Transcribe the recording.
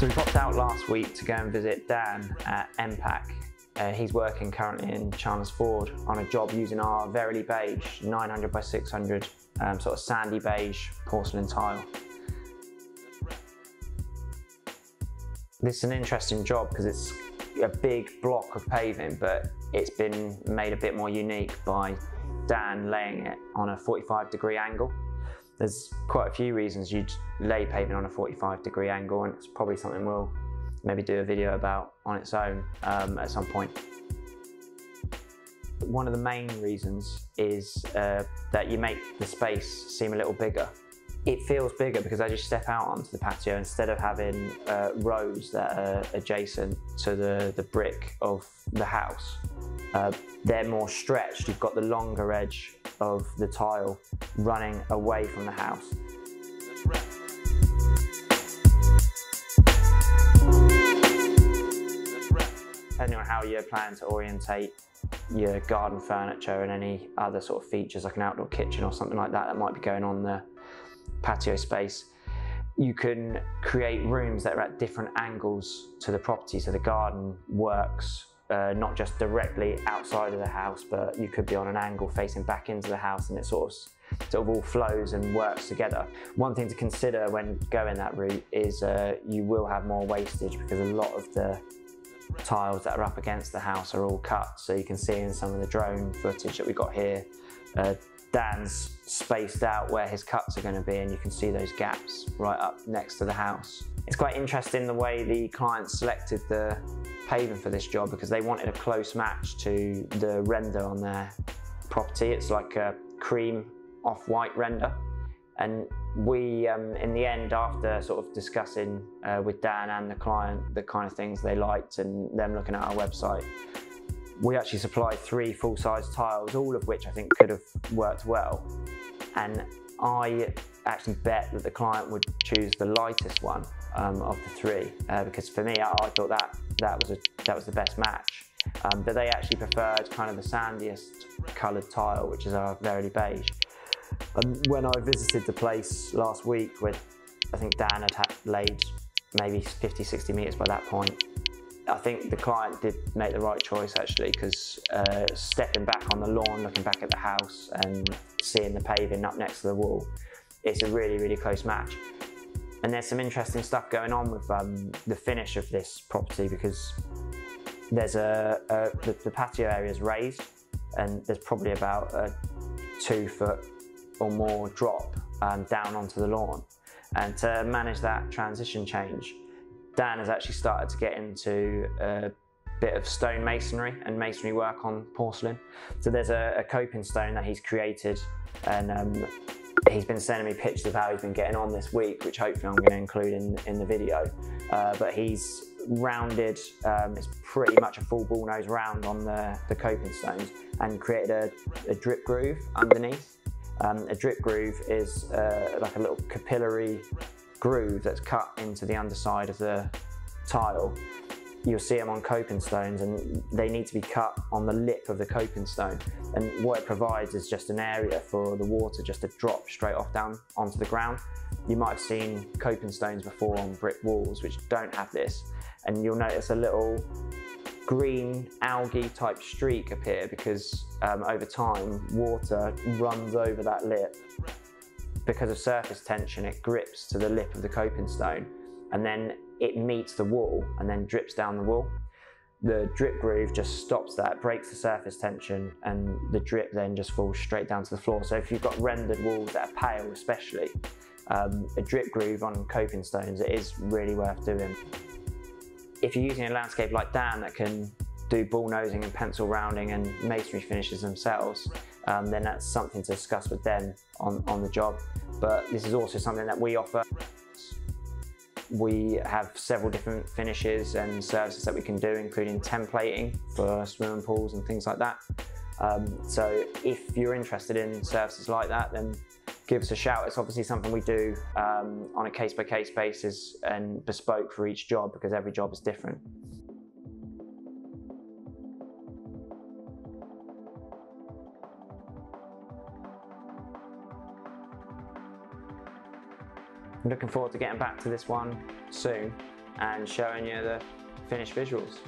So we popped out last week to go and visit Dan at MPAC. He's working currently in Chandlers Ford on a job using our Vereley Beige 900 by 600 sort of sandy beige porcelain tile. This is an interesting job because it's a big block of paving, but it's been made a bit more unique by Dan laying it on a 45-degree angle. There's quite a few reasons you'd lay paving on a 45-degree angle, and it's probably something we'll maybe do a video about on its own at some point. One of the main reasons is that you make the space seem a little bigger. It feels bigger because as you step out onto the patio, instead of having rows that are adjacent to the brick of the house, they're more stretched. You've got the longer edge of the tile running away from the house. Depending on how you plan to orientate your garden furniture and any other sort of features like an outdoor kitchen or something like that might be going on the patio space, you can create rooms that are at different angles to the property, so the garden works not just directly outside of the house, but you could be on an angle facing back into the house, and it sort of all flows and works together. One thing to consider when going that route is you will have more wastage because a lot of the tiles that are up against the house are all cut. So you can see in some of the drone footage that we got here, Dan's spaced out where his cuts are going to be, and you can see those gaps right up next to the house. It's quite interesting the way the client selected the paving for this job, because they wanted a close match to the render on their property. It's like a cream off-white render, and we in the end, after sort of discussing with Dan and the client the kind of things they liked and them looking at our website, we actually supplied 3 full-size tiles, all of which I think could have worked well. And I actually bet that the client would choose the lightest one of the 3 because for me, I thought that was the best match. But they actually preferred kind of the sandiest coloured tile, which is our Vereley Beige. And when I visited the place last week, where I think Dan had laid maybe 50-60 metres by that point, I think the client did make the right choice actually, because stepping back on the lawn, looking back at the house and seeing the paving up next to the wall, it's a really, really close match. And there's some interesting stuff going on with the finish of this property, because there's the patio area is raised, and there's probably about a 2 foot or more drop down onto the lawn. And to manage that transition change, Dan has actually started to get into a bit of stone masonry and masonry work on porcelain. So there's a coping stone that he's created, and he's been sending me pictures of how he's been getting on this week, which hopefully I'm going to include in the video. But he's rounded, it's pretty much a full bullnose round on the coping stones, and created a drip groove underneath. A drip groove is like a little capillary groove that's cut into the underside of the tile. You'll see them on coping stones, and they need to be cut on the lip of the coping stone. And what it provides is just an area for the water just to drop straight off down onto the ground. You might have seen coping stones before on brick walls which don't have this, and you'll notice a little green algae type streak appear because over time water runs over that lip. Because of surface tension, it grips to the lip of the coping stone, and then it meets the wall and then drips down the wall. The drip groove just stops that, breaks the surface tension, and the drip then just falls straight down to the floor. So if you've got rendered walls that are pale especially, a drip groove on coping stones, it is really worth doing. If you're using a landscape like Dan that can do bullnosing and pencil rounding and masonry finishes themselves, then that's something to discuss with them on the job. But this is also something that we offer. We have several different finishes and services that we can do, including templating for swimming pools and things like that. So if you're interested in services like that, then give us a shout. It's obviously something we do on a case-by-case basis and bespoke for each job, because every job is different. I'm looking forward to getting back to this one soon. and showing you the finished visuals.